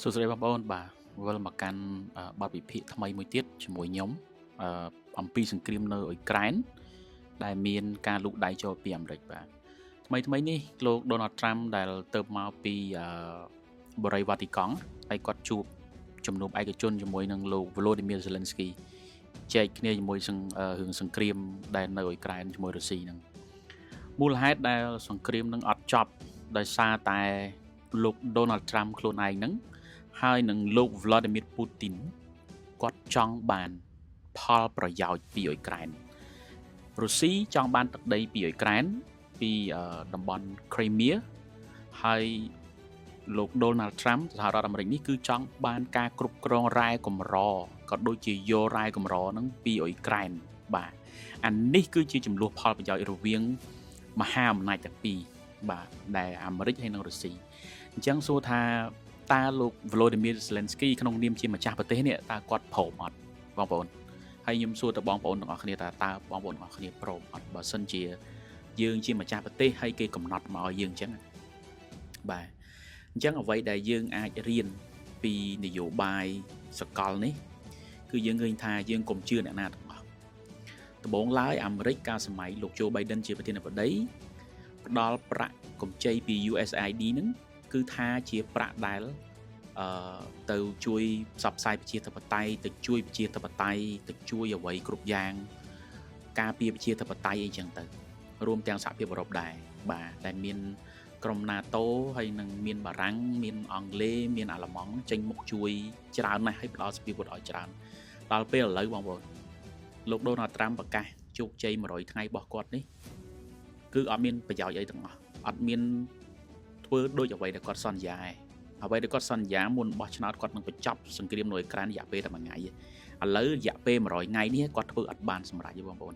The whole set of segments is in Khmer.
សួស្តីបងប្អូនបាទវិលមកកាន់បទវិភាគថ្មីមួយទៀតជាមួយខ្ញុំអំពីសង្គ្រាមនៅអ៊ុយក្រែនដែលមានការលូកដៃចូលពីអាមេរិកបាទថ្មីនេះលោក Donald Trump ដែលទៅមកពីបូរីវ៉ាទីកង់ហើយគាត់ជួបជំនុំឯកជនជាមួយនឹងលោក Volodymyr Zelensky ចែកគ្នាជាមួយរឿងសង្គ្រាមដែលនៅអ៊ុយក្រែនជាមួយរុស្ស៊ីហ្នឹងមូលហេតុដែលសង្គ្រាមនឹងអត់ចប់ដោយសារតែលោក Donald Trump ខ្លួនឯងហ្នឹងហើយនឹងលោក Vladimir Putin គាត់ចង់បានផលប្រយោជន៍ពីអ៊ុយក្រែនរុស្ស៊ីចង់បានទឹកដីពីអ៊ុយក្រែនពីតំបន់ Crimea ហើយលោក Donald Trump សហរដ្ឋអាមេរិកនេះគឺចង់បានការគ្រប់គ្រងរ៉ែកម្រក៏ដូចជាយករ៉ែកម្រហ្នឹងពីអ៊ុយក្រែនបាទអានេះគឺជាចំនួនផលប្រយោជន៍រវាងមហាអំណាចទាំងពីរបាទដែលអាមេរិកហើយនិងរុស្ស៊ីអញ្ចឹងសួរថាតើលោក Volodymyr Zelensky ក្នុងនាមជាម្ចាស់ប្រទេសនេះតើគាត់ព្រមអត់បងប្អូនហើយខ្ញុំសួរទៅបងប្អូនទាំងអស់គ្នាតើបងប្អូនទាំងអស់គ្នាព្រមអត់បើសិនជាយើងជាម្ចាស់ប្រទេសហើយគេកំណត់មកឲ្យយើងអញ្ចឹងបាទអញ្ចឹងអ្វីដែលយើងអាចរៀនពីនយោបាយសកលនេះគឺយើងឃើញថាយើងកុំជឿអ្នកណាទាំងអស់ដំបូងឡើយអាមេរិកកាលសម័យលោក Joe Biden ជាប្រធានាធិបតីផ្ដល់ប្រាក់កម្ចីពី USAID ហ្នឹងគឺថាជាប្រាក់ដែលទៅជួយផ្សព្វផ្សាយប្រជាធិបតេយ្យទៅជួយប្រជាធិបតេយ្យទៅជួយអ្វីគ្រប់យ៉ាងការពារប្រជាធិបតេយ្យអីចឹងទៅរួមទាំងសហភាពអឺរ៉ុបដែរបាទដែលមានក្រុម NATO ហើយនឹងមានបារាំងមានអង់គ្លេសមានអាល្លឺម៉ង់ចេញមុខជួយច្រើនណាស់ហើយផ្ដល់សេចក្ដីប្រយោជន៍ឲ្យច្រើនដល់ពេលឥឡូវបងប្អូនលោក Donald Trump ប្រកាសជោគជ័យ100ថ្ងៃរបស់គាត់នេះគឺអត់មានប្រយោជន៍អីទាំងអស់អត់មានធ្វើដូចអ្វីដែលគាត់សន្យាឯងអ្វីដែលគាត់សន្យាមុនបោះឆ្នោតគាត់នឹងបញ្ចប់សង្គ្រាមនៅអ៊ុយក្រែនរយៈពេលតែ1ថ្ងៃឥឡូវរយៈពេល100ថ្ងៃនេះគាត់ធ្វើអត់បានសម្រេចទេបងប្អូន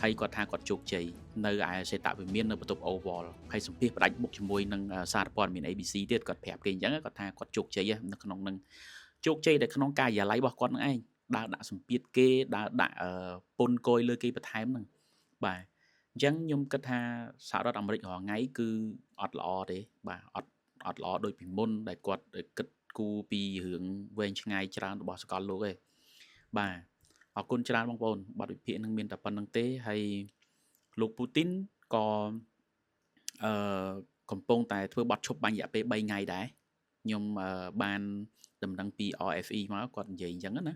ហើយគាត់ថាគាត់ជោគជ័យនៅឯសេតវិមាននៅបន្ទប់ Oval ហើយសម្ភាសផ្ដាច់មុខជាមួយនឹងសារព័ត៌មាន ABC ទៀតគាត់ប្រាប់គេអញ្ចឹងគាត់ថាគាត់ជោគជ័យនៅក្នុងនឹងជោគជ័យនៅក្នុងការិយាល័យរបស់គាត់នឹងឯងដើរដាក់សម្ពាធគេដើរដាក់ពន្ធគយលើគេបន្ថែមហ្នឹងបាទអញ្ចឹងខ្ញុំគិតថាសហរដ្ឋអាមេរិករាល់ថ្ងៃគឺអត់ល្អទេបាទអត់ល្អដូចពីមុនដែលគាត់គិតគូរពីរឿងវែងឆ្ងាយច្រើនរបស់សកលលោកឯងបាទអរគុណច្រើនបងប្អូនបទវិភាគនឹងមានតែប៉ុណ្្នឹងទេហើយលោកពូទីនក៏កំពុងតែធ្វើបទឈប់បាញ់រយៈពេល3ថ្ងៃដែរខ្ញុំបានដំណឹងពី RFE មកគាត់និយាយអញ្ចឹងណា